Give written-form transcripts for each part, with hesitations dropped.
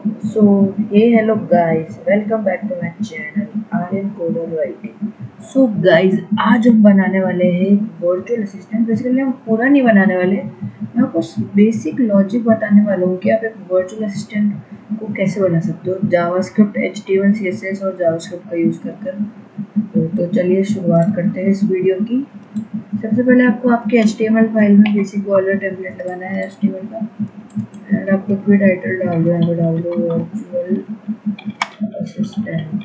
So, hey, hello guys, welcome back to my channel Aryan Coder Writing. So guys, आज हम बनाने वाले हैं एक वर्चुअल असिस्टेंट। बेसिकली हम पूरा नहीं बनाने वाले, मैं आपको बेसिक लॉजिक बताने वाला हूँ कि आप एक वर्चुअल असिस्टेंट को कैसे बना सकते हो जावास्क्रिप्ट, एचटीएमएल, सीएसएस और जावास्क्रिप्ट का यूज़ कर कर। तो चलिए शुरुआत करते हैं इस वीडियो की। सबसे पहले आपको आपके एचटीएमएल फाइल में बेसिक बॉर्डर टेम्पलेट लगाना है एचटीएमएल का। एंड आप कुछ भी टाइटल डाल दो, यहाँ पे डाल दो वर्चुअल असिस्टेंट।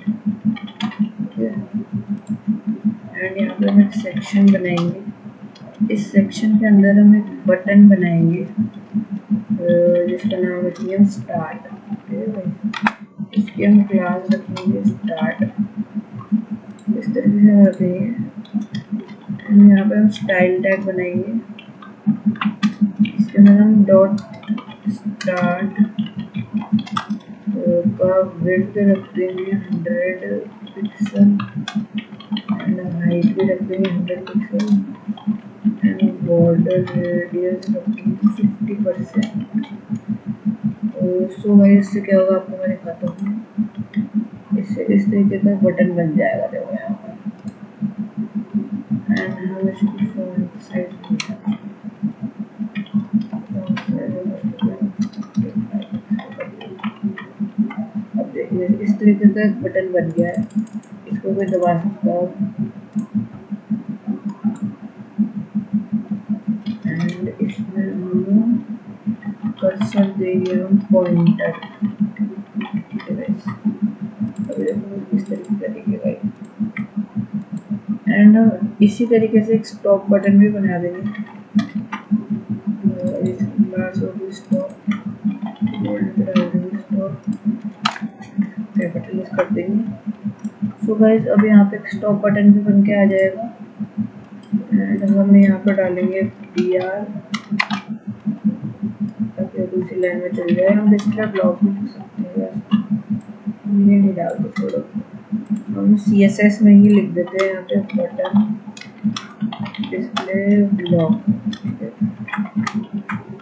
एंड यहाँ पे हम एक सेक्शन बनाएंगे। इस सेक्शन के अंदर हम एक बटन बनाएंगे जिसका नाम रखेंगे हम स्टार्ट। इसकी हम क्लास रखेंगे स्टार्ट, इस तरीके से हम रखेंगे। यहाँ पे हम स्टाइल टैग बनाएंगे, इसके अंदर हम डॉट स्टार्ट का विड्थ रख देंगे 100 पिक्सल एंड हाइट भी रख देंगे 100 पिक्सल एंड बॉर्डर रेडियस रख देंगे 50%। सो भाई इससे क्या होगा आपको मैं दिखाता हूँ। इससे इस तरीके का बटन बन जाएगा, देखो यहाँ पर। एंड हम इसकी फॉन्ट साइज इस तरीके का एक बटन बन गया है, इसको भी दबा सकता हूँ। एंड इसमें हम कर्सर देंगे हम पॉइंटर, इस तरीके का दिखेगा। एंड इसी तरीके से एक स्टॉप बटन भी बना देंगे, कैपिटलाइज कर देंगे। सो गाइस अब यहाँ पे एक स्टॉप बटन भी बन के आ जाएगा। एंड हम यहाँ पे डालेंगे PR ताकि दूसरी लाइन में चल जाए। हम डिस्प्ले ब्लॉक भी लिख सकते हैं, ये नहीं डालते, छोड़ो। हम CSS में ही लिख देते हैं यहाँ पे बटन डिस्प्ले ब्लॉक।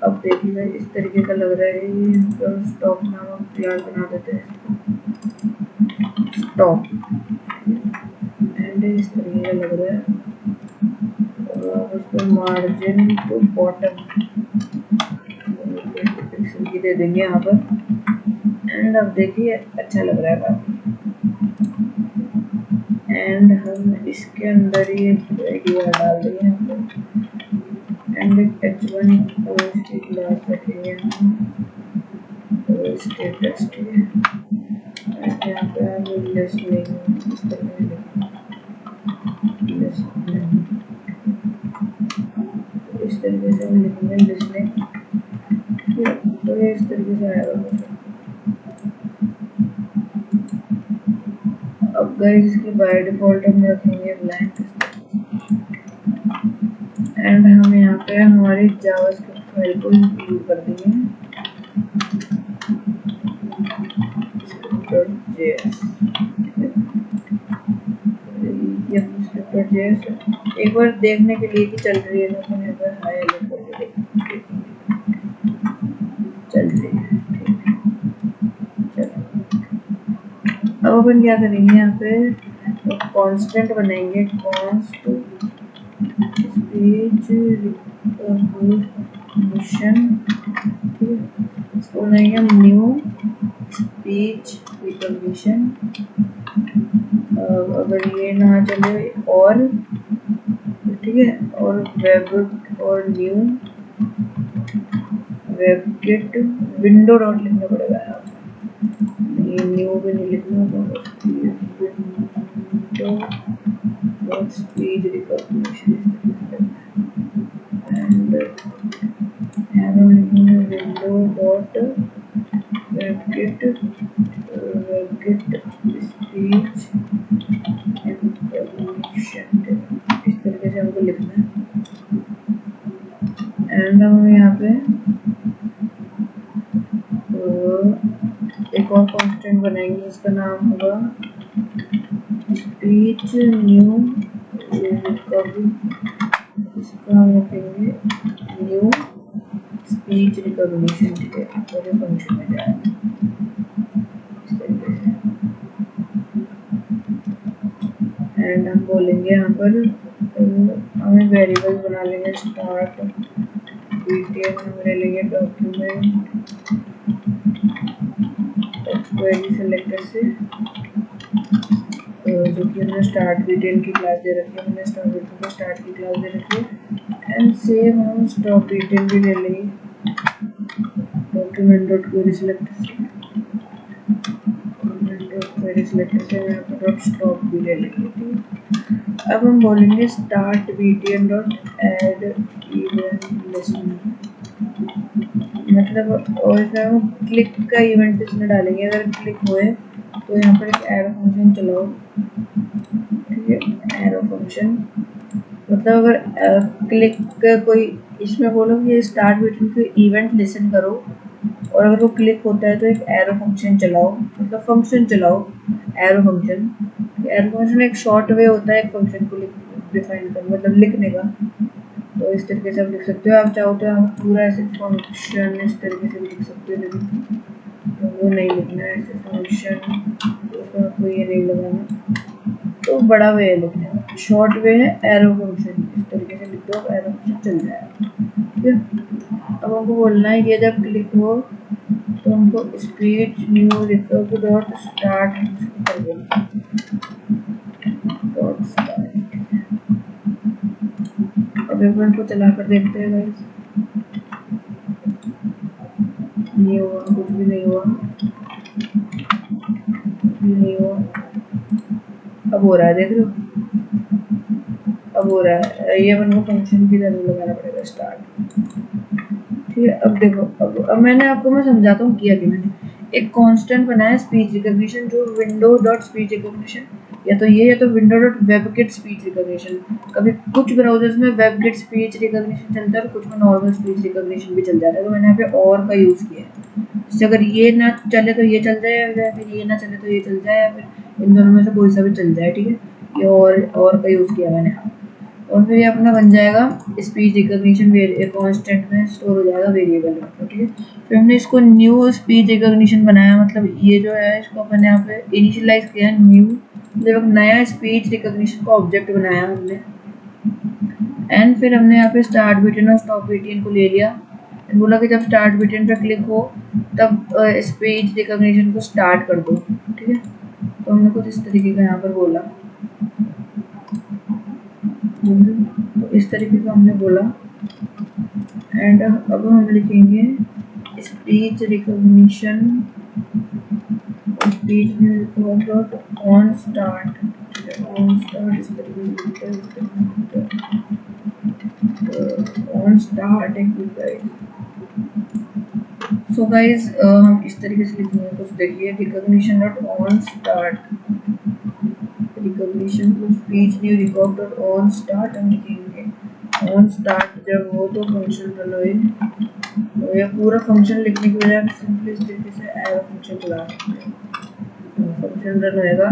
अब देखिए इस तरीके का लग रहा है। तो स्टॉप नामक क्लास बना देते हैं स्टॉप, एंड इस तरीके का लग रहा है। और उसको मार्जिन टू बॉटम पिक्सल की दे देंगे यहाँ पर। एंड अब देखिए अच्छा लग रहा है काफी। एंड हम इसके अंदर ही एक आइडिया डाल देंगे यहाँ पे। एंड H1 पोस्ट की क्लास रखेंगे हम स्टेटस के। यहाँ पे हम लिसनिंग इस तरह इस तरीके से हम लिखेंगे लिसनिंग, तो ये इस तरीके से आएगा। अब गाइस इसकी बाय डिफॉल्ट हम रखेंगे ब्लैंक। एंड हम यहाँ पे हमारी जावास्क्रिप्ट फाइल को इंक्लूड कर देंगे script.js। ये script.js एक बार देखने के लिए कि चल रही है, तो यहाँ पर हाई हेलो करके चल रही है। चलो अब अपन क्या करेंगे, यहाँ पे कांस्टेंट बनाएंगे, कॉन्स्ट स्पीच रिकॉग्निशन। इसको बनाएंगे हम न्यू स्पीच रिकॉग्निशन। अगर ये ना चले और ठीक है, और वेब और न्यू वेबकिट विंडो डॉट लिखना पड़ेगा यहाँ पे, ये न्यू भी नहीं लिखना होगा, window dot speech recognition. And window dot WebKit speech recognition, इस तरीके से हमको लिखना है। एंड हम यहाँ पे एक और कांस्टेंट बनाएंगे, इसका नाम होगा स्पीच न्यू रिकॉग्निशन। इसका हम रखेंगे न्यू स्पीच रिकॉग्निशन, ठीक है, और ये फंक्शन में जाएगा। एंड हम बोलेंगे यहाँ पर हमें वेरिएबल बना लेंगे स्टार्ट बीटीएन, हम ले लेंगे डॉक्यूमेंट क्वेरी सेलेक्टर से जो कि हमने स्टार्ट बीटीएन की क्लास दे रखी है, हमने स्टार्ट बीटीएन को स्टार्ट की क्लास दे रखी है। एंड सेम हम स्टॉप बीटीएन भी ले लेंगे डॉक्यूमेंट डॉट क्वेरी सेलेक्टर से, क्वेरी सेलेक्टर से यहाँ पर डॉट स्टॉप भी ले लेंगे। ठीक, अब हम बोलेंगे start BTN dot add event listing, मतलब और इसमें हम क्लिक का इवेंट इसमें डालेंगे। अगर क्लिक हुए तो यहाँ पर एक एरो फंक्शन चलाओ। ठीक है, एरो फंक्शन मतलब अगर क्लिक कोई इसमें बोलो कि स्टार्ट बीटीएन के इवेंट लिसन करो और अगर वो क्लिक होता है तो एक एरो फंक्शन चलाओ, मतलब फंक्शन चलाओ एरो फंक्शन। एरो फंक्शन एक शॉर्ट वे होता है एक फंक्शन को डिफाइन करने, मतलब लिखने का। तो इस तरीके से आप लिख सकते हो। आप चाहो तो आप पूरा ऐसे फंक्शन इस तरीके से भी लिख सकते हो, लेकिन तो वो नहीं लिखना है ऐसे फंक्शन, तो आपको ये नहीं लगाना। तो बड़ा वे है लिखने का, शॉर्ट वे है एरो फंक्शन। इस तरीके से लिख दो, एरो फंक्शन चल जाएगा। ठीक है, अब हमको बोलना है कि जब क्लिक हो तो हमको speech new record dot start कर देना, डॉट स्टार्ट। अब इवेंट को चला कर देखते हैं गाइस, नहीं हुआ, कुछ भी नहीं हुआ, कुछ भी नहीं हुआ। अब हो रहा है, देख रहे हो, अब हो रहा है। ये अपन को फंक्शन की तरह लगाना पड़ेगा स्टार्ट। ठीक है, अब देखो, अब मैंने आपको मैं समझाता हूँ किया कि मैंने एक कांस्टेंट बनाया स्पीच रिकॉग्निशन, जो विंडो डॉट स्पीच रिकॉग्निशन, या तो ये या तो window dot WebKit speech recognition. कभी कुछ ब्राउजर्स में वेबकिट स्पीच रिकॉग्निशन चलता है और कुछ में नॉर्मल स्पीच रिकॉग्निशन भी चल जाता है। तो मैंने यहाँ पे और का यूज़ किया है, जैसे अगर ये ना चले तो ये चल जाए, या फिर ये ना चले तो ये चल जाए, या फिर इन दोनों में से कोई सा भी चल जाए। ठीक है, ये और का यूज़ किया मैंने यहाँ, और फिर ये अपना बन जाएगा स्पीच रिकॉग्निशन कांस्टेंट में स्टोर हो जाएगा वेरिएबल में। ठीक है, फिर हमने इसको न्यू स्पीच रिकॉग्निशन बनाया, मतलब ये जो है इसको अपन यहाँ पे इनिशियलाइज किया न्यू, मतलब एक नया स्पीच रिकॉग्निशन का ऑब्जेक्ट बनाया हमने। एंड फिर हमने यहाँ पे स्टार्ट बीटीएन और स्टॉप बीटीएन को ले लिया, बोला कि जब स्टार्ट बीटीएन पे क्लिक हो तब स्पीच रिकॉग्निशन को स्टार्ट कर दो। ठीक है, तो हमने कुछ इस तरीके का यहाँ पर बोला, तो इस तरीके का हमने बोला। एंड अब हम लिखेंगे speech recognition dot on start, on start इस तरीके से ऑन स्टार्ट एक। सो गाइज हम इस तरीके से लिखेंगे, कुछ देखिए, recognition dot on start, recognition को speech new record dot on start हम लिखेंगे। ऑन स्टार्ट जब हो तो फंक्शन रन होए, तो ये पूरा फंक्शन लिखने की बजाय सिंपली इस तरीके से एरो फंक्शन चला सकते हैं, फंक्शन रन होएगा।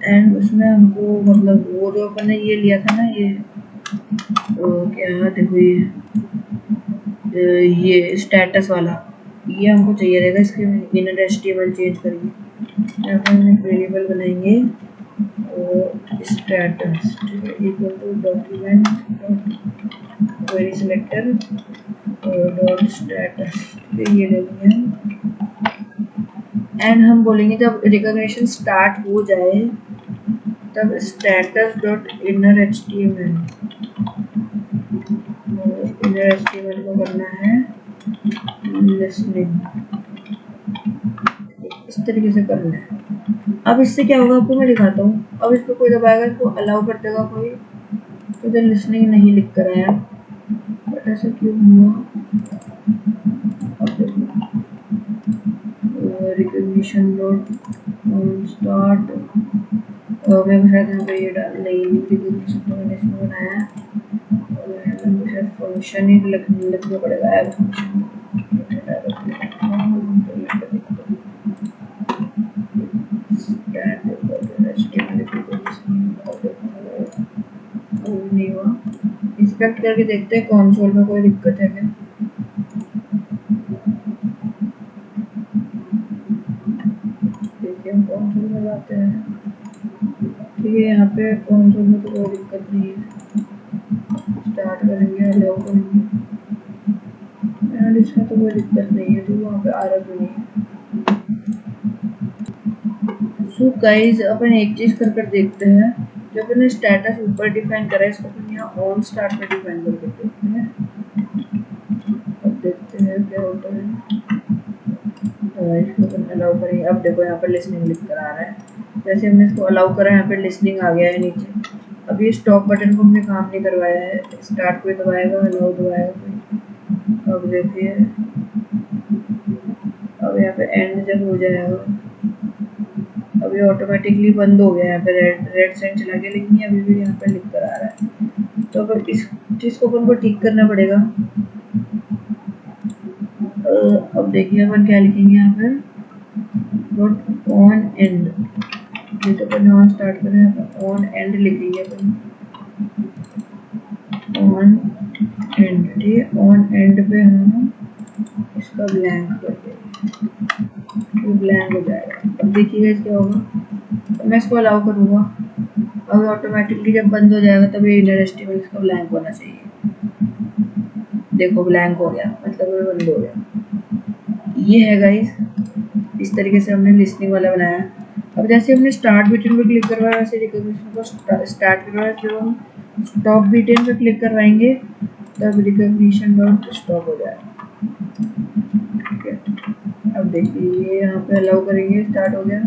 एंड उसमें हमको मतलब वो जो अपन ने ये लिया था ना, ये क्या देखो, ये स्टेटस वाला, ये हमको चाहिए रहेगा। इसके इनर एचटीएमएल चेंज करेंगे, यहाँ पर हम एक वेरिएबल बनाएंगे स्टेटस, ठीक है, equal to document dot query selector dot status, ठीक है, ये ले लेंगे हम। एंड हम बोलेंगे जब रिकॉग्निशन स्टार्ट हो जाए तब status dot inner HTML, inner HTML को करना है लिसनिंग, इस तरीके से करना है। अब इससे क्या होगा आपको मैं दिखाता हूँ। अब इसको कोई दबाएगा, इसको अलाउ कर देगा कोई, तो इधर लिसनिंग नहीं लिख कर आया, बट ऐसा क्यों हुआ? अब देखो, रिकॉग्निशन डॉट स्टार्ट, मैं शायद यहाँ पे ये डाल नहीं, रिकॉग्निशन तो मैंने इसमें बनाया, और शायद फंक्शन ही लिखना पड़ेगा, एड फंक्शन। नहीं हुआ, इंस्पेक्ट करके देखते हैं कंसोल में कोई दिक्कत है क्या। देखिए हम कंसोल में जाते हैं, ठीक है, यहाँ पे कंसोल में तो कोई दिक्कत नहीं है। स्टार्ट करेंगे, अलाउ करेंगे एंड इसमें तो कोई दिक्कत नहीं है, तो वहाँ पे आ रहा भी नहीं है। सो गाइज अपन एक चीज़ कर देखते हैं, जो अपने स्टेटस ऊपर डिफाइन करा है इसको अपन यहाँ ऑन स्टार्ट पे डिफाइन करके देखते हैं। अब देखते हैं क्या होता है। इसको अपन अलाउ करेंगे। अब देखो यहाँ पर लिसनिंग लिख कर आ रहा है, जैसे हमने इसको अलाउ करा यहाँ पे लिसनिंग आ गया है नीचे। अब ये स्टॉप बटन को हमने काम नहीं करवाया है, स्टार्ट पे दबाएगा, अलाउ दबाएगा। अब देखिए, अब यहाँ पे एंड जब हो जाएगा, अब ये ऑटोमेटिकली बंद हो गया है। यहाँ पे रेड साइन चला गया, लेकिन ये अभी भी यहाँ पे लिख कर आ रहा है। तो अब इस चीज़ को अपन को ठीक करना पड़ेगा। अब देखिए अपन क्या लिखेंगे यहाँ पे, नॉट ऑन एंड। ये तो अपन ऑन स्टार्ट करें, ऑन एंड लिखेंगे अपन, ऑन एंड। ठीक है, ऑन एंड पे हम इसका ब्लैंक कर देंगे, तो ब्लैंक हो जाएगा। अब देखिएगा क्या होगा, तो मैं इसको अलाउ करूँगा, अब ऑटोमेटिकली जब बंद हो जाएगा तब ये इनर एस्टिमेट इसका ब्लैंक होना चाहिए। देखो ब्लैंक हो गया, मतलब ये बंद हो गया। ये है गाइस, इस तरीके से हमने लिसनिंग वाला बनाया। अब जैसे हमने स्टार्ट बटन पर क्लिक करवाया, वैसे रिकॉग्निशन को स्टार्ट करवाया। जब हम स्टॉप बटन पर क्लिक करवाएंगे तब रिकॉग्निशन डॉट स्टॉप हो जाएगा। ठीक है, अब देखिए ये यहाँ पे अलाउ करेंगे, स्टार्ट हो गया,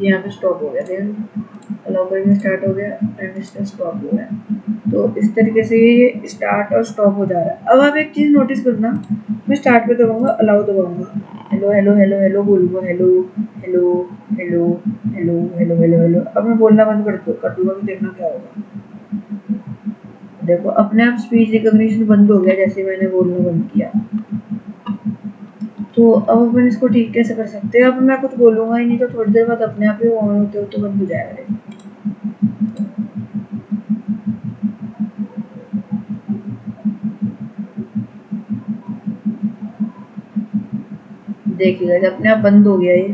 यहाँ पे स्टॉप हो गया। देखिए अलाउ करेंगे, स्टार्ट हो गया एंड इससे स्टॉप हो गया। तो इस तरीके से ये स्टार्ट और स्टॉप हो जा रहा है। अब आप एक चीज़ नोटिस करना, मैं स्टार्ट पे दबाऊंगा, अलाउ दबाऊंगा, हेलो हेलो हेलो हेलो बोलूँगा, hello hello hello hello hello hello hello. अब मैं बोलना बंद कर दूंगा, तो देखना क्या होगा। देखो अपने आप स्पीच रिकॉग्निशन बंद हो गया जैसे मैंने बोलना बंद किया। तो अब अपन इसको ठीक कैसे कर सकते हैं। अब मैं कुछ बोलूँगा ही नहीं, तो थोड़ी देर बाद अपने आप ही ऑन होते होते बंद हो जाएगा। देखिएगा जब अपने आप बंद हो गया ये,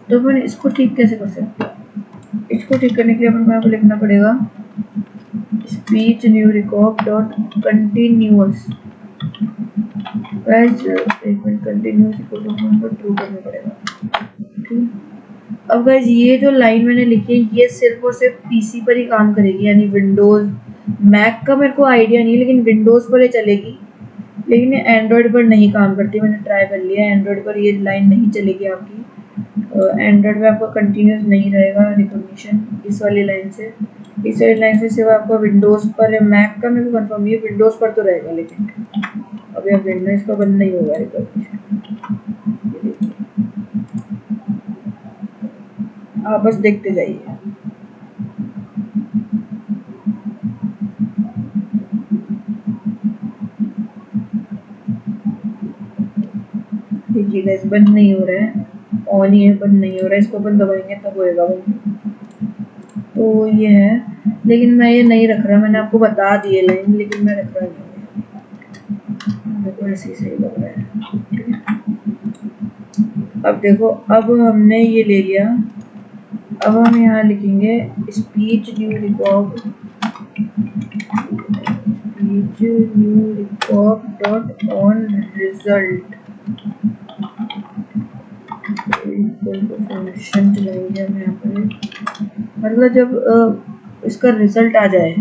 तो अपन इसको ठीक कैसे कर सकते हैं। इसको ठीक करने के लिए अपन को लिखना पड़ेगा speech new record dot continuous. एक मिनट, कंटिन्यूअस को ट्रू करना पड़ेगा। ठीक, अब गाइज ये जो लाइन मैंने लिखी है ये सिर्फ और सिर्फ पीसी पर ही काम करेगी, यानी विंडोज मैक का मेरे को आइडिया नहीं, लेकिन विंडोज पर ही चलेगी। लेकिन ये एंड्रॉयड पर नहीं काम करती, मैंने ट्राई कर लिया, एंड्रॉयड पर ये लाइन नहीं चलेगी आपकी। एंड्रॉयड में आपका कंटिन्यूस नहीं रहेगा रिकॉग्निशन इस वाली लाइन से। इस वाली लाइन से सिर्फ आपका विंडोज पर है, मैक का मेरे को कंफर्म नहीं है, विंडोज पर तो रहेगा। लेकिन अभी आप देखना इसका बंद नहीं होगा रिकॉग्निशन। आप बस देखते जाइए। देखिए गाइस बंद नहीं हो रहा है, ऑन ही है, बंद नहीं हो रहा है। इसको अपन दबाएंगे तब होएगा बंद। तो ये है, लेकिन मैं ये नहीं रख रहा, मैंने आपको बता दिए लाइन, लेकिन मैं रख रहा नहीं, मेरे को ऐसे ही सही लग रहा है। अब देखो, अब हमने ये ले लिया, अब हम यहाँ लिखेंगे speech new record, speech new record dot on result function चलाएंगे हम यहाँ पर। मतलब जब इसका रिजल्ट आ जाए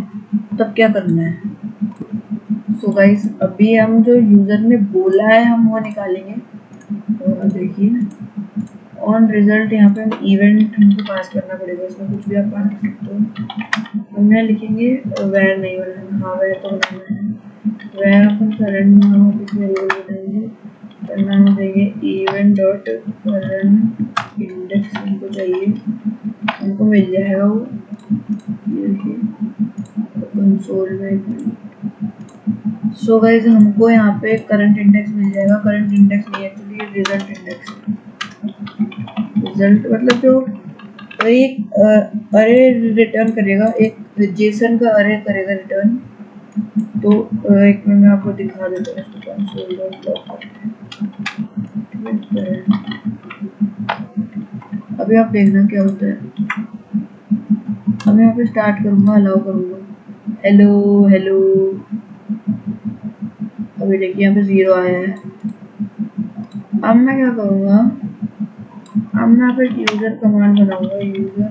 तब क्या करना है। सो गाइस अभी हम जो यूजर ने बोला है हम वो निकालेंगे। और देखिए ऑन रिजल्ट यहाँ पे हम इवेंट हमको पास करना पड़ेगा, इसमें कुछ भी आप पास कर सकते हो। हम यहाँ लिखेंगे वेयर नहीं बनाना, हाँ वेयर तो बनाना है। वेयर अपन करंट नाम इसमें रोल बनाएंगे, नाम देंगे इवेंट डॉट करंट इंडेक्स, हमको चाहिए, हमको मिल जाएगा वो। ये देखिए कंसोल में। सो गाइस हमको यहाँ पे करंट इंडेक्स मिल जाएगा, करंट इंडेक्स नहीं एक्चुअली रिजल्ट इंडेक्स। रिजल्ट मतलब जो एक अरे रिटर्न करेगा, एक जेसन का अरे करेगा रिटर्न। तो एक मिनट में आपको दिखा देता हूँ इसको, कंसोल डॉट लॉग। अभी आप देखना क्या होता है। अब यहाँ पे स्टार्ट करूँगा, अलाउ करूँगा, हेलो हेलो। अभी देखिए यहाँ पे 0 आया है। अब मैं क्या करूँगा, अब मैं यहाँ पे एक यूजर कमांड बनाऊंगा, यूजर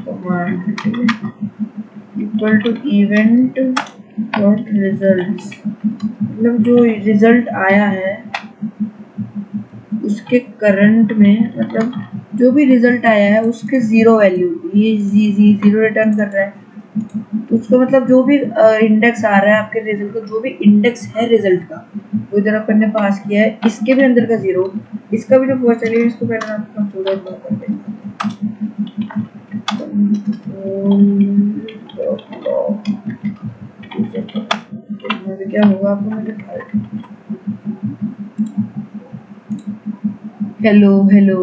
कमांड, ठीक है, equal to event dot results, मतलब जो रिजल्ट आया है उसके करंट में, मतलब जो भी रिजल्ट आया है उसके 0 वैल्यू, ये 0 रिटर्न कर रहा है, उसको मतलब जो भी इंडेक्स आ रहा है आपके रिजल्ट का, जो भी इंडेक्स है रिजल्ट का वो इधर अपन ने पास किया है, इसके भी अंदर का 0, इसका भी जो फर्स्ट चलिए इसको पहले आप कंट्रोलर ड्रॉ कर देंगे, क्या होगा आपको मैं दिखा देती हूँ। हेलो हेलो,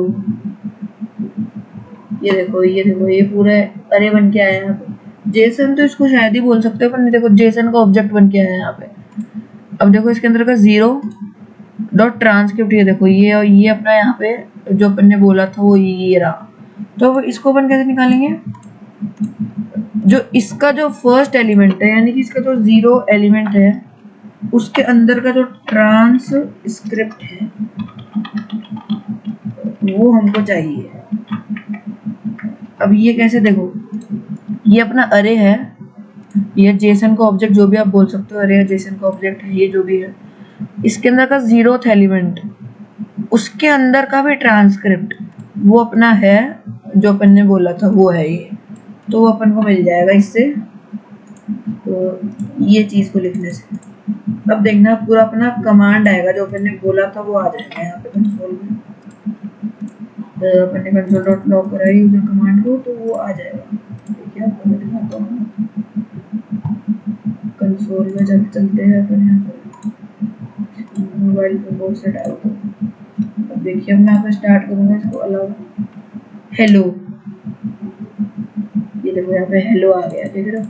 ये देखो ये पूरा अरे बन के आया है। जेसन तो इसको शायद ही बोल सकते हो, पर देखो जेसन का ऑब्जेक्ट बन के आया है यहाँ पे। अब देखो इसके अंदर का 0 डॉट ट्रांसक्रिप्ट, ये देखो ये अपना यहाँ पे जो अपन ने बोला था वो ये रहा। तो इसको अपन कैसे निकालेंगे, जो इसका जो फर्स्ट एलिमेंट है, यानी कि इसका जो 0 एलिमेंट है उसके अंदर का जो ट्रांसक्रिप्ट है वो हमको चाहिए। अब ये कैसे, देखो ये अपना अरे है, ये जेसन का ऑब्जेक्ट जो भी आप बोल सकते हो, अरे जेसन का ऑब्जेक्ट है ये जो भी है, इसके अंदर का 0th एलिमेंट, उसके अंदर का भी ट्रांसक्रिप्ट वो अपना है जो अपन ने बोला था वो है ये, तो वो अपन को मिल जाएगा इससे, तो ये चीज को लिखने से। अब देखना पूरा अपना कमांड आएगा जो अपन ने बोला था वो आ जाएगा यहाँ पे कंसोल में, अपन ने कंसोल डॉट लॉग करा है यूजर कमांड को, तो वो आ जाएगा। देखिए आपको मैं दिखाता हूँ, कंसोल में जब चलते हैं अपन यहाँ पे मोबाइल पे बोर्ड से डालते हैं। अब देखिए मैं यहाँ पे स्टार्ट करूँगा इसको, अलाउ हेलो, ये देखो यहाँ पे हेलो आ गया, देख रहे हो,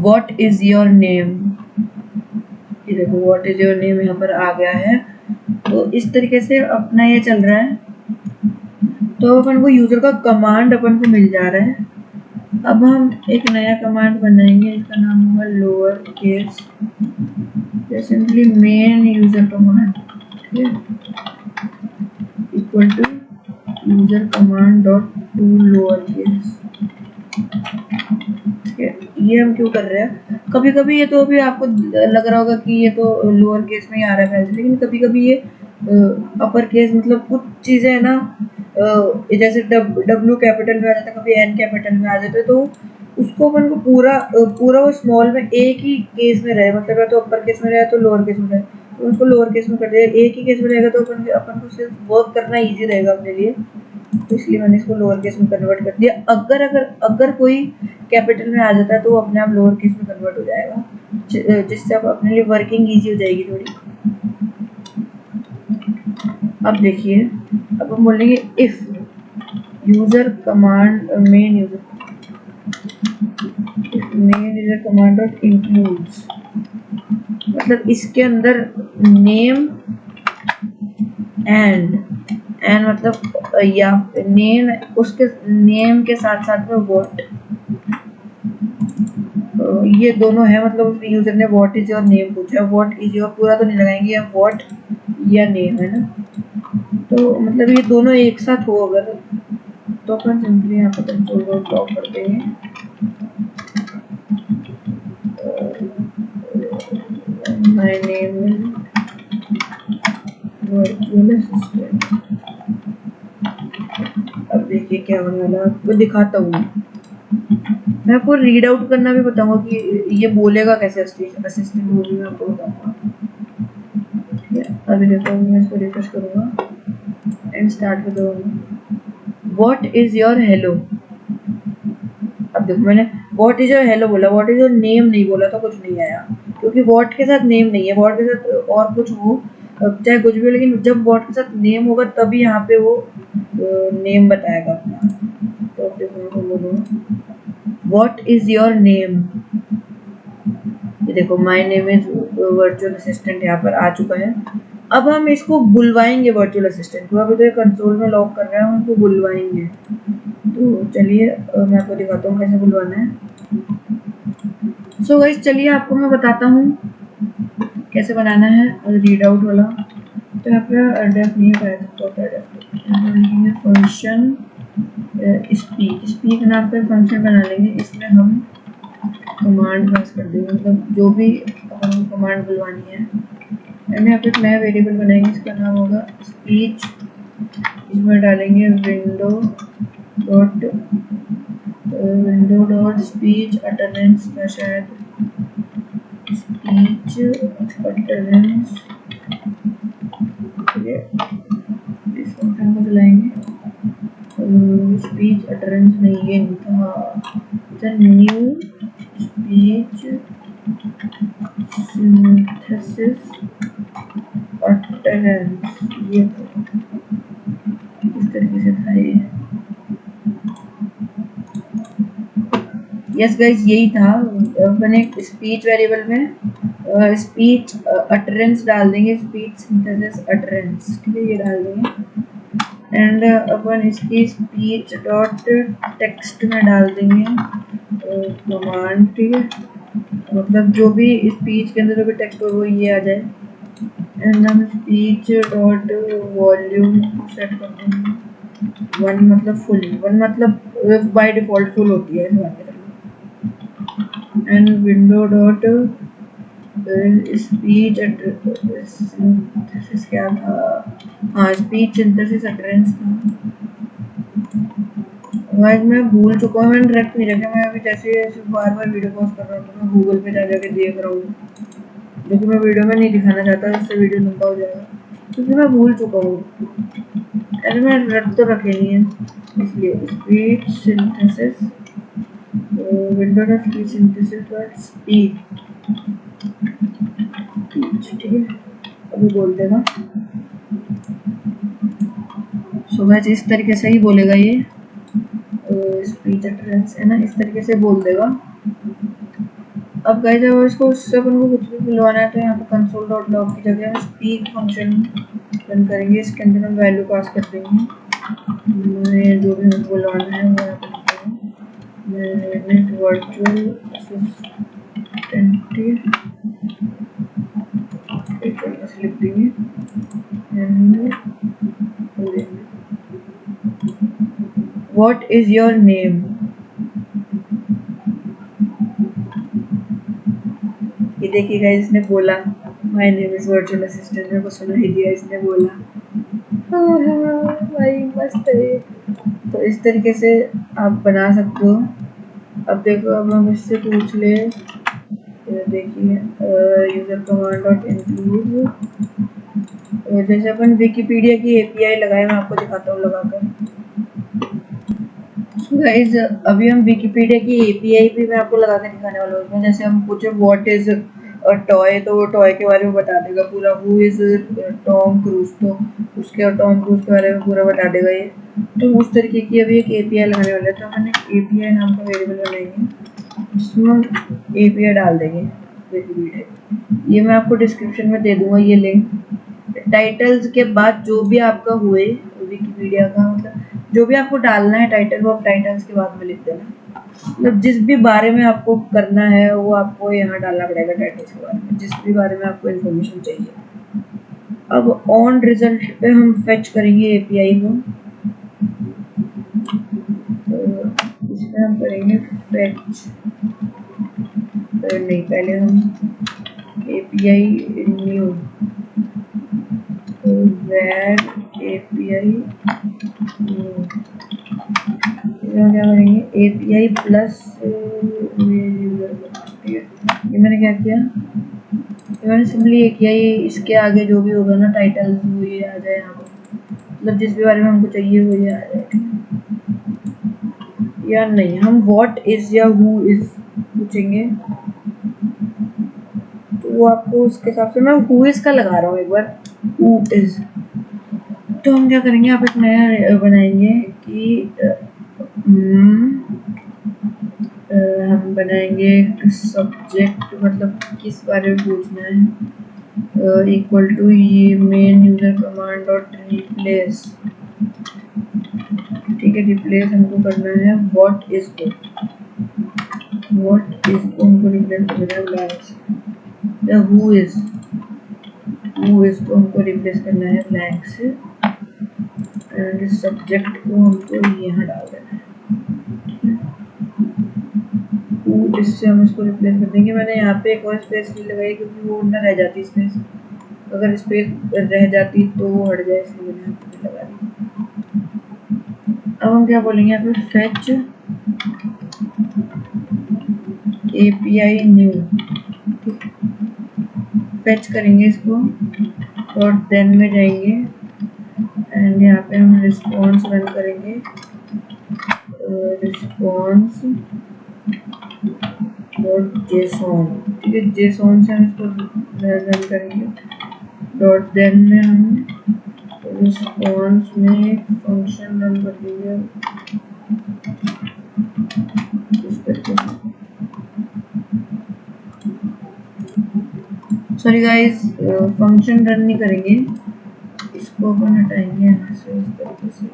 व्हाट इज योर नेम, ये देखो व्हाट इज योर नेम यहाँ पर आ गया है। तो इस तरीके से अपना ये चल रहा है, तो अपन को यूजर का कमांड अपन को मिल जा रहा है। अब हम एक नया कमांड बनाएंगे, इसका नाम होगा lower case, simply main user command, ठीक है, equal to user command dot to lower case. ये हम क्यों कर रहे हैं, कभी कभी ये तो अभी आपको लग रहा होगा कि ये तो लोअर केस में ही आ रहा है पहले, लेकिन कभी कभी ये अपर केस, मतलब कुछ चीजें है ना, जैसे डब्ल्यू कैपिटल में आ जाता है, कभी एन कैपिटल में आ जाता है, तो उसको अपन को पूरा वो स्मॉल में एक ही केस में रहे, मतलब या तो अपर केस में रहे तो लोअर केस में रहे, तो उसको लोअर केस में कर दिया, एक ही केस में रहेगा तो अपन को सिर्फ वर्क करना इजी रहेगा अपने लिए, तो इसलिए मैंने इसको लोअर केस में कन्वर्ट कर दिया। अगर कोई कैपिटल में आ जाता है तो वो अपने आप लोअर केस में कन्वर्ट हो जाएगा, जिससे अब अपने लिए वर्किंग इजी हो जाएगी थोड़ी। अब देखिए, अब हम बोलेंगे if user command main user command dot includes, मतलब इसके अंदर नेम एंड मतलब या नेम, उसके नेम के साथ साथ में व्हाट, ये दोनों है, मतलब उस यूजर ने व्हाट इज योर नेम पूछा, व्हाट इज योर पूरा तो नहीं लगाएंगे, या व्हाट या नेम है ना, तो मतलब ये दोनों एक साथ हो अगर, तो अपन सिंपली यहाँ पर कंसोल डॉट लॉग कर देंगे, my name is virtual assistant. अब देखिए क्या होने वाला, आपको दिखाता हूँ, मैं आपको रीड आउट करना भी बताऊंगा कि ये बोलेगा कैसे असिस्टेंट, वो भी मैं आपको बताऊंगा। अभी देखो मैं इसको रिफ्रेश करूंगा एंड स्टार्ट कर दूंगा, व्हाट इज योर हेलो। अब देखो मैंने व्हाट इज योर हेलो बोला, व्हाट इज योर नेम नहीं बोला तो कुछ नहीं आया, क्योंकि व्हाट के साथ नेम नहीं है, व्हाट के साथ और कुछ हो चाहे कुछ भी हो, लेकिन जब व्हाट के साथ नेम होगा तभी यहाँ पे वो नेम बताएगा अपना। तो देखो मैं बोलूँगा व्हाट इज योर नेम, ये देखो my name is virtual assistant यहाँ पर आ चुका है। अब हम इसको बुलवाएंगे वर्चुअल असिस्टेंट को। अभी तो ये कंसोल में लॉक कर रहे हैं, हम इसको बुलवाएंगे। तो चलिए मैं आपको दिखाता हूँ कैसे बुलवाना है। सो गाइस चलिए आपको मैं बताता हूँ कैसे बनाना है रीड आउट वाला। तो यहाँ पे डेफ नहीं है फंक्शन स्पीक नाम का फंक्शन बना लेंगे। इसमें हम कमांड पास कर देंगे, मतलब जो भी अपन कमांड बुलवानी है। एंड यहाँ पे एक नया वेरिएबल बनाएंगे, इसका नाम होगा स्पीच। इसमें डालेंगे विंडो डॉट स्पीच अटेंडेंस का शायद स्पीच अटेंडेंस, इस फंक्शन को चलाएंगे। स्पीच अटेंडेंस नहीं, ये नहीं था, न्यू स्पीच सिंथेसिस अटेंडेंस, ये इस तरीके से था ये। यस गाइस यही था। मैंने स्पीच वेरिएबल में स्पीच अटरेंस डाल देंगे, स्पीच सिंथेसिस अटरेंस, ठीक है, ये डाल देंगे। एंड अपन इसकी स्पीच डॉट टेक्स्ट में डाल देंगे कमांड, ठीक है, मतलब जो भी स्पीच के अंदर जो भी टेक्स्ट हो वो ये आ जाए। एंड हम स्पीच डॉट वॉल्यूम सेट कर देंगे 1, मतलब फुल, 1 मतलब बाय डिफॉल्ट फुल होती है। And window dot speech synthesis क्या था, हाँ स्पीच सिंथेसिस अटरेंस था। गाइस मैं भूल चुका हूँ, मैंने रख नहीं रखा। मैं अभी जैसे बार वीडियो पॉज कर रहा हूँ तो मैं गूगल पे जा जाके देख रहा हूँ, जो कि मैं वीडियो में नहीं दिखाना चाहता, इससे वीडियो लंबा हो जाएगा, क्योंकि मैं भूल चुका हूँ। अरे मैं रख तो रखे नहीं है, इसलिए speech synthesis window dot speech synthesis dot speech, ठीक है, अभी बोल देगा। सो गाइस इस तरीके से ही बोलेगा ये स्पीच अटरेंस है ना, इस तरीके से बोल देगा। अब गाइस जब इसको उससे अपन को कुछ भी बुलवाना है तो यहाँ पे कंसोल डॉट लॉग की जगह हम स्पीक फंक्शन रन करेंगे। इसके अंदर हम वैल्यू पास कर देंगे, मैं जो भी हमको बुलवाना है वो यहाँ पे लिखूँगा, नेट वर्चुअल असिस्टेंट लिख देंगे। व्हाट इज योर नेम, ये देखिएगा इसने बोला my name is virtual assistant, मेरे को सुना ही दिया इसने बोला। भाई मस्त है। तो इस तरीके से आप बना सकते हो। अब देखो, अब हम इससे पूछ ले, देखिए यूजर कमांड डॉट इंक्लूड, जैसे अपन विकिपीडिया की एपीआई लगाए, मैं आपको दिखाता हूँ लगाकर। गाइस अभी हम विकिपीडिया की एपीआई भी मैं आपको लगा के दिखाने वाला हूँ। जैसे हम पूछे व्हाट इज टॉय, तो वो टॉय के बारे में बता देगा पूरा। हु इज टॉम क्रूज, तो उसके टॉम क्रूज के बारे में पूरा बता देगा ये। तो उस तरीके की अभी एक एपीआई लगाने वाले हैं। तो हमने एपीआई नाम का वेरिएबल बनाएंगे, जिसमें एपीआई डाल देंगे विकिपीडिया। ये मैं आपको डिस्क्रिप्शन में दे दूंगा ये लिंक। टाइटल्स के बाद जो भी आपका हुए विकिपीडिया का, मतलब जो भी आपको डालना है टाइटल, वो आप टाइटल्स के बाद में लिख देना। मतलब जिस भी बारे में आपको करना है वो आपको यहाँ डालना पड़ेगा टाइटल्स के बारे में, जिस भी बारे में आपको इन्फॉर्मेशन चाहिए। अब ऑन रिजल्ट पे हम फेच करेंगे एपीआई को। तो इसमें हम करेंगे फेच, नहीं पहले हम एपीआई न्यू, where API क्या करेंगे, API प्लस ये मैंने क्या किया, मैंने सिंपली API, इसके आगे जो भी होगा ना टाइटल वो ये आ जाए यहाँ पर, मतलब जिस भी बारे में हमको चाहिए वो ये आ जाए। या नहीं, हम व्हाट इज या हु इज पूछेंगे, तो वो आपको उसके हिसाब से, मैं हु इज का लगा रहा हूँ एक बार, हु इज। तो हम क्या करेंगे, आप एक नया बनाएंगे कि हम बनाएंगे सब्जेक्ट, मतलब किस बारे में पूछना है। इक्वल टू ये main user command dot replace. ठीक है, रिप्लेस हमको करना है व्हाट इज को, व्हाट इज को हमको रिप्लेस करना है ब्लैंक से। या हु इज को हमको रिप्लेस करना है ब्लैंक से। एंड सब्जेक्ट को हमको यहाँ डाल देना है। इससे हम इसको रिप्लेस कर देंगे। मैंने यहाँ पे एक और स्पेस नहीं लगाई क्योंकि वो ना रह जाती स्पेस, अगर स्पेस रह जाती तो वो हट जाए, इसलिए मैंने यहाँ पे लगा दी। अब हम क्या बोलेंगे यहाँ पे, फेच API न्यू। फेच करेंगे इसको और देन में जाएंगे एंड यहाँ पे हम रिस्पॉन्स रन करेंगे। Response dot JSON. ठीक है, जेसॉन से हम इसको रन करेंगे। डॉट देन में हम रिस्पॉन्स में फंक्शन रन कर देंगे इस तरीके से। सॉरी गाइस, फंक्शन रन नहीं करेंगे, इसको अपन हटाएंगे यहाँ से इस तरीके से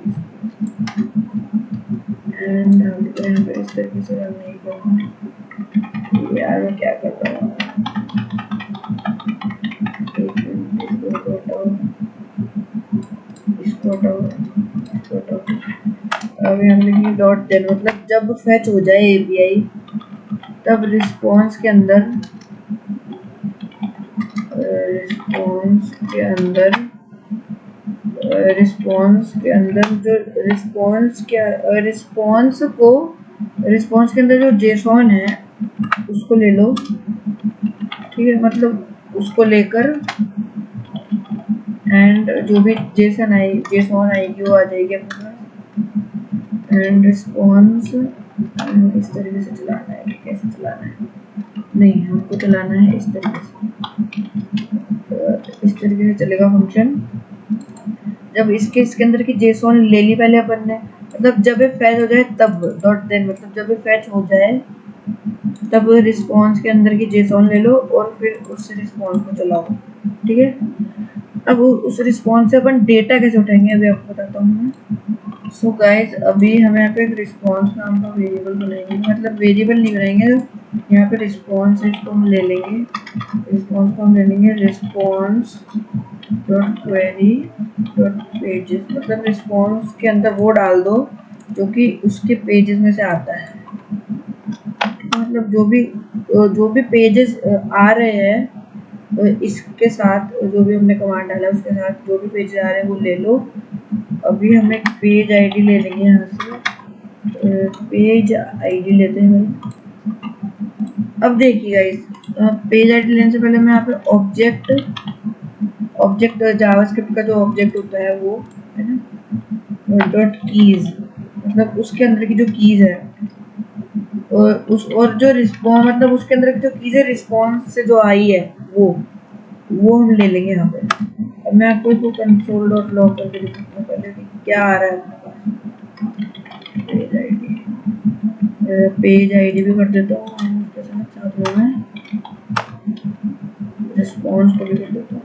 एंड हमको यहाँ पे इस तरीके से रन नहीं करना। यार मैं क्या कर रहा हूँ, इसको हटाओ। अब हम लिखेंगे डॉट देन, मतलब जब फेच हो जाए API तब रिस्पॉन्स के अंदर जो रिस्पॉन्स के अंदर जो जेसॉन है उसको ले लो। ठीक है, मतलब उसको लेकर एंड जो भी जेसॉन आएगी वो आ जाएगी अपने पास। एंड रिस्पॉन्स इस तरीके से चलाना है। कैसे चलाना है, नहीं हमको चलाना है इस तरीके से। इस तरीके से चलेगा फंक्शन। जब इसके अंदर की जेसॉन ले ली पहले अपन ने, मतलब जब ये फैच हो जाए तब डॉट देन, मतलब जब ये फैच हो जाए तब रिस्पॉन्स के अंदर की जेसॉन ले लो और फिर उससे रिस्पॉन्स को चलाओ। ठीक है, अब उस रिस्पॉन्स से अपन डेटा कैसे उठाएंगे अभी आपको बताता हूँ मैं। सो गाइस, अभी हम यहाँ पे एक रिस्पॉन्स नाम का वेरिएबल बनाएंगे, मतलब वेरिएबल नहीं बनाएंगे, यहाँ पे रिस्पॉन्स इसको हम ले लेंगे। रिस्पॉन्स को हम ले लेंगे response dot query dot pages, मतलब रिस्पॉन्स के अंदर वो डाल दो जो कि उसके पेजेस में से आता है। मतलब जो भी पेजेस आ रहे हैं इसके साथ, जो भी हमने कमांड डाला है उसके साथ जो भी पेजेस आ रहे हैं वो ले लो। अभी हम एक पेज आईडी ले लेंगे, यहाँ से पेज आईडी लेते हैं। अब देखिए गाइस, पेज आईडी लेने से पहले मैं यहाँ पे ऑब्जेक्ट जावास्क्रिप्ट का जो ऑब्जेक्ट होता है वो है ना, डॉट कीज, मतलब उसके अंदर की जो कीज है और जो रिस्पॉन्स, मतलब उसके अंदर की जो कीज है रिस्पॉन्स से जो आई है वो हम ले लेंगे यहाँ पे। अब मैं आपको इसको कंसोल डॉट लॉग करके दिखाता हूँ पहले कि क्या आ रहा है। पेज आईडी भी कर देता हूँ उसके साथ में मैं रिस्पॉन्स को भी कर देता हूँ।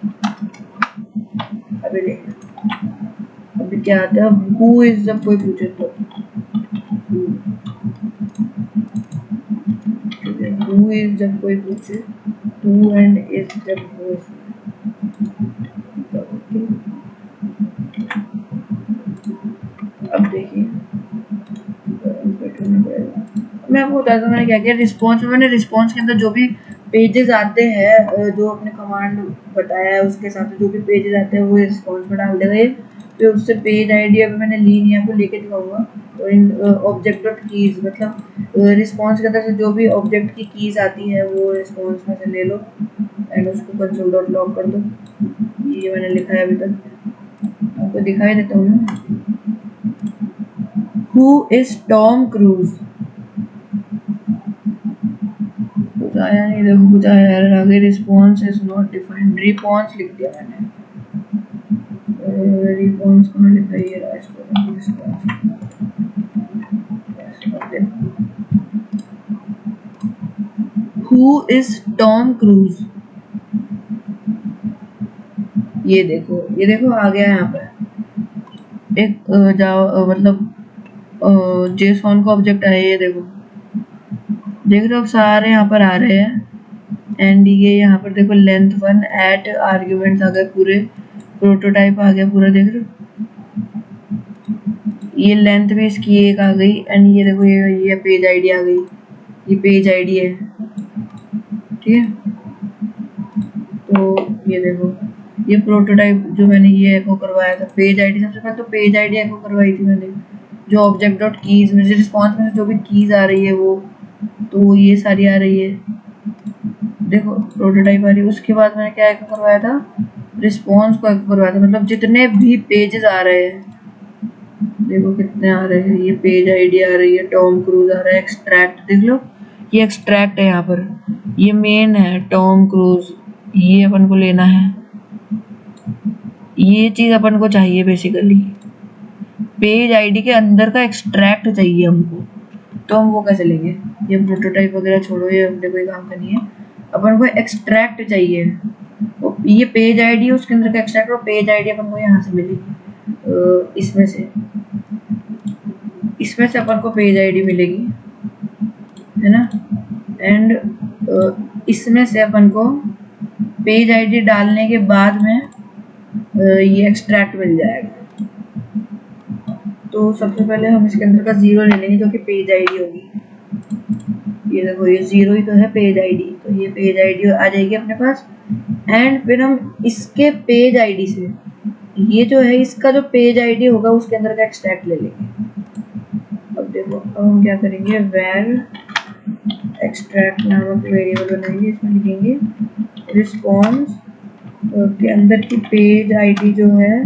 अभी देखिए अभी क्या आता है, हु इज, जब कोई पूछे तो हु इज, जब कोई पूछे हु, एंड इज जब हु इज। अब देखिए मैं आपको बताता हूँ मैंने क्या किया। रिस्पॉन्स में मैंने रिस्पॉन्स के अंदर जो भी पेजेस आते हैं, जो अपने कमांड बताया है उसके साथ जो भी पेजेस आते हैं वो रिस्पॉन्स में डाल देगा। फिर उससे पेज आईडी अभी मैंने ली नहीं, आपको लेके दिखाऊंगा। तो इन ऑब्जेक्ट डॉट कीज, मतलब रिस्पॉन्स के अंदर से जो भी ऑब्जेक्ट की कीज आती है वो रिस्पॉन्स में से ले लो एंड उसको कंसोल डॉट लॉग कर दो। ये मैंने लिखा है अभी तक, आपको दिखाई देता हूँ ना। हु इज टॉम क्रूज, कुछ आया नहीं, देखो कुछ आया यार। आगे response is not defined, response लिख दिया मैंने। रिस्पॉन्स कहाँ लिखा है, ये response. Who is Tom cruise, ये देखो आ गया यहाँ पे एक मतलब जेसॉन का ऑब्जेक्ट है। ये देखो देख रहे हो सारे यहाँ पर आ रहे हैं। एंड ये यहाँ पर देखो लेंथ 1 एट आर्ग्यूमेंट्स आ गए पूरे, प्रोटोटाइप आ गया पूरा, देख रहे हो। ये लेंथ भी इसकी एक आ गई। एंड ये देखो ये पेज आईडी आ गई, ये पेज आईडी है, ठीक है। तो ये देखो ये प्रोटोटाइप जो मैंने ये एको करवाया था, पेज आईडी सबसे पहले तो पेज आईडी एको करवाई थी मैंने, जो ऑब्जेक्ट डॉट कीज में रिस्पॉन्स में से जो भी कीज आ रही है वो, तो ये सारी आ रही है, देखो प्रोटोटाइप आ रही है। उसके बाद मैंने क्या एको करवाया था, रिस्पॉन्स को एको करवाया था, मतलब जितने भी पेजेस आ रहे हैं, देखो कितने आ रहे हैं। ये पेज आईडी आ रही है, टॉम क्रूज आ रहा है, एक्सट्रैक्ट देख लो, ये एक्सट्रैक्ट है यहाँ पर, ये मेन है टॉम क्रूज, ये अपन को लेना है, ये चीज अपन को चाहिए बेसिकली। पेज आईडी के अंदर का एक्सट्रैक्ट चाहिए हमको, तो हम वो कैसे लेंगे। ये प्रोटोटाइप वगैरह छोड़ो, ये अपने कोई काम का नहीं है, अपन को एक्सट्रैक्ट चाहिए। ये पेज आईडी उसके अंदर का एक्सट्रैक्ट, और पेज आईडी अपन को यहाँ से मिलेगी, इसमें से अपन को पेज आईडी मिलेगी, है ना। एंड इसमें से अपन को पेज आईडी डालने के बाद में ये एक्सट्रैक्ट मिल जाएगा। तो सबसे पहले हम इसके अंदर का 0 ले लेंगे जो कि पेज आईडी होगी। ये देखो ये 0 ही तो है पेज आईडी, तो ये पेज आईडी आ जाएगी अपने पास। एंड फिर हम इसके पेज आईडी से, ये जो है इसका जो पेज आईडी होगा उसके अंदर का एक्सट्रैक्ट ले लेंगे। अब देखो अब हम क्या करेंगे, where एक्सट्रैक्ट नामक वेरिएबल बनाएंगे, इसमें लिखेंगे रिस्पॉन्स के अंदर की पेज आईडी जो है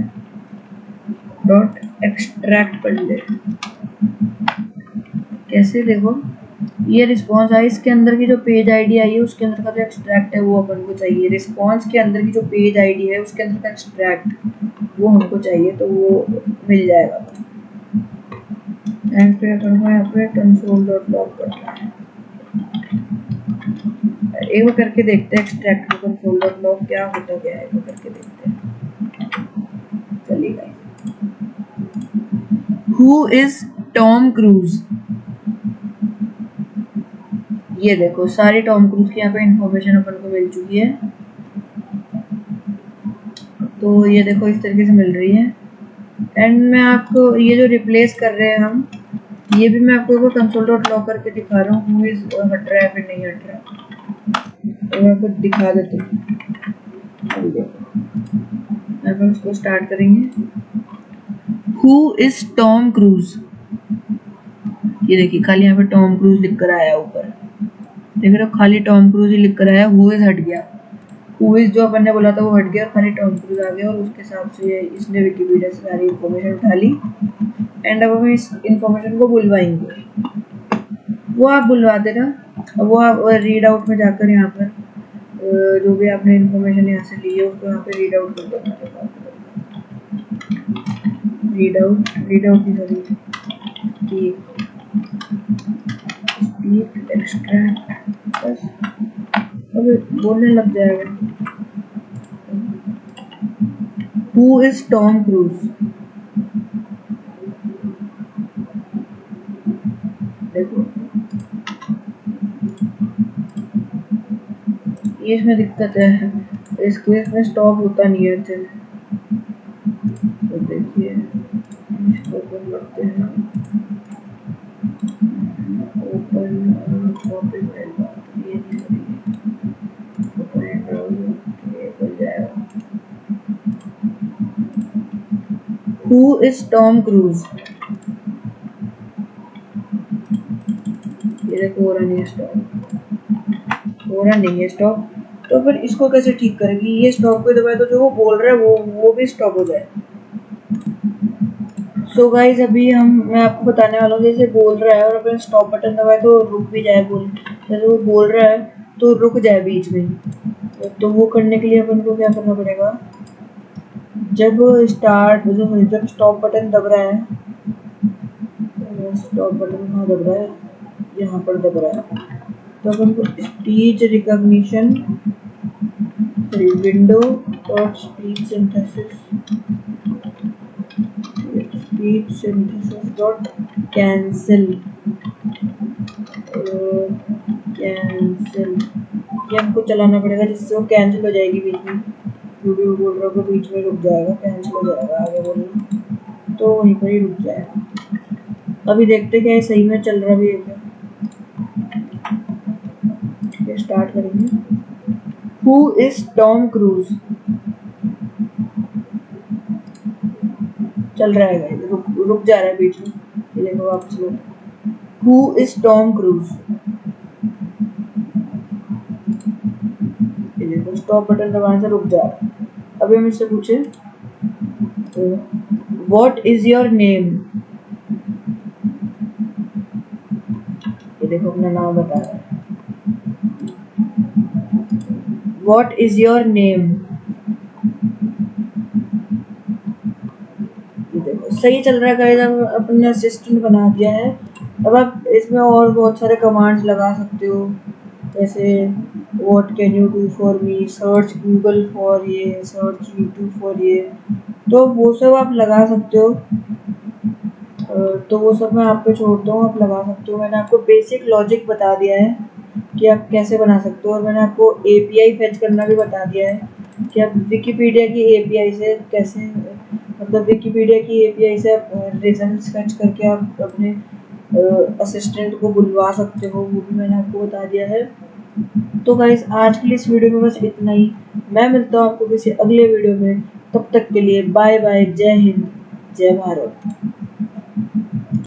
डॉट एक्सट्रैक्ट कर ले। कैसे, देखो ये रिस्पॉन्स आई, इसके अंदर की जो पेज आईडी आई है उसके अंदर का जो एक्सट्रैक्ट है वो अपन को चाहिए। रिस्पॉन्स के अंदर की जो पेज आईडी है उसके अंदर का एक्सट्रैक्ट वो हमको चाहिए, तो वो मिल जाएगा। एंड फिर अपन को यहाँ पे कंसोल डॉट लॉग करना है। एक बार करके देखते हैं एक्सट्रैक्ट को कंसोल डॉट लॉग क्या होता क्या है, एक बार करके देखते हैं। चलिए हु इज टॉम क्रूज, ये देखो सारी टॉम क्रूज की यहाँ पे इंफॉर्मेशन अपन को मिल चुकी है। तो ये देखो इस तरीके से मिल रही है। एंड मैं आपको ये जो रिप्लेस कर रहे हैं हम, ये भी मैं आपको कंसोल डॉट लॉग करके दिखा रहा हूँ, हु इज हट रहा है फिर नहीं हट रहा, तो मैं आपको दिखा देती हूँ। अभी देखो अपन इसको स्टार्ट करेंगे, हु इज टॉम क्रूज, ये देखिए खाली यहाँ पे टॉम क्रूज लिख कर आया ऊपर, देख रहे हो खाली टॉम क्रूज ही लिख कर आया, हु इज हट गया, हु इज जो अपन ने बोला था वो हट गया और खाली टॉम क्रूज आ गया। और उसके हिसाब से इसने विकिपीडिया से सारी इंफॉर्मेशन उठा ली। एंड अब हम इस इंफॉर्मेशन को बुलवाएंगे, वो आप बुलवा देना, वो आप रीड आउट में जाकर यहाँ पर जो भी आपने इंफॉर्मेशन यहाँ से ली है उसको यहाँ पे रीड आउट कर देना। रीड आउट की सॉरी स्पीक एक्सट्रैक्ट, बस अबे बोलने लग जाएगा। हु इज टॉम क्रूज, देखो ये इसमें दिक्कत है, इसके इसमें स्टॉप होता नहीं है अच्छे से। तो देखिए इसको ओपन करते हैं, ओपन कॉपी फाइल, ये नहीं खुल जाएगा। हु इज टॉम क्रूज, ये देखो हो रहा नहीं है स्टॉप, हो रहा नहीं है स्टॉप। तो फिर इसको कैसे ठीक करेंगे, ये स्टॉप को दबाए तो जो वो बोल रहा है वो भी स्टॉप हो जाए। सो गाइस अभी मैं आपको बताने वाला हूँ, जैसे बोल रहा है और अपन स्टॉप बटन दबाए तो रुक भी जाए, जैसे वो बोल रहा है तो रुक जाए बीच में। तो वो करने के लिए अपन को क्या करना पड़ेगा, जब स्टॉप बटन दब रहा है, स्टॉप बटन कहाँ दब रहा है, यहाँ पर दब रहा है, तो अपन को speech recognition window dot speech synthesis dot cancel cancel, ये हमको चलाना पड़ेगा जिससे वो कैंसिल हो जाएगी बीच में। वीडियो बोल रहा होगा बीच में रुक जाएगा, कैंसिल हो जाएगा, आगे बोलना तो वहीं पर ही रुक जाएगा। अभी देखते क्या ये सही में चल रहा भी है क्या। ठीक है, स्टार्ट करेंगे। हु इज टॉम क्रूज, चल रहा है गाइस, रुक जा रहा है बीच में, ये देखो वापस लो। हु इज टॉम क्रूज, ये देखो स्टॉप बटन दबाने से रुक जा रहा है। अभी हम इससे पूछे व्हाट इज योर नेम, ये देखो अपना नाम बता रहा है। व्हाट इज योर नेम, ये देखो सही चल रहा है गाइस। अब अपने असिस्टेंट बना दिया है। अब आप इसमें और बहुत सारे कमांड्स लगा सकते हो, जैसे what can you do for me, search Google for ये, सर्च यूट्यूब फॉर ये, तो वो सब आप लगा सकते हो। तो वो सब मैं आप पे छोड़ता हूँ, आप लगा सकते हो। मैंने आपको बेसिक लॉजिक बता दिया है कि आप कैसे बना सकते हो, और मैंने आपको एपीआई फेच करना भी बता दिया है कि आप विकिपीडिया की एपीआई से कैसे, मतलब विकिपीडिया की एपीआई से आप रिजल्ट फेच करके आप अपने असिस्टेंट को बुलवा सकते हो, वो भी मैंने आपको बता दिया है। तो गाइस आज के लिए इस वीडियो में बस इतना ही। मैं मिलता हूँ आपको किसी अगले वीडियो में, तब तक के लिए बाय बाय, जय हिंद, जय भारत।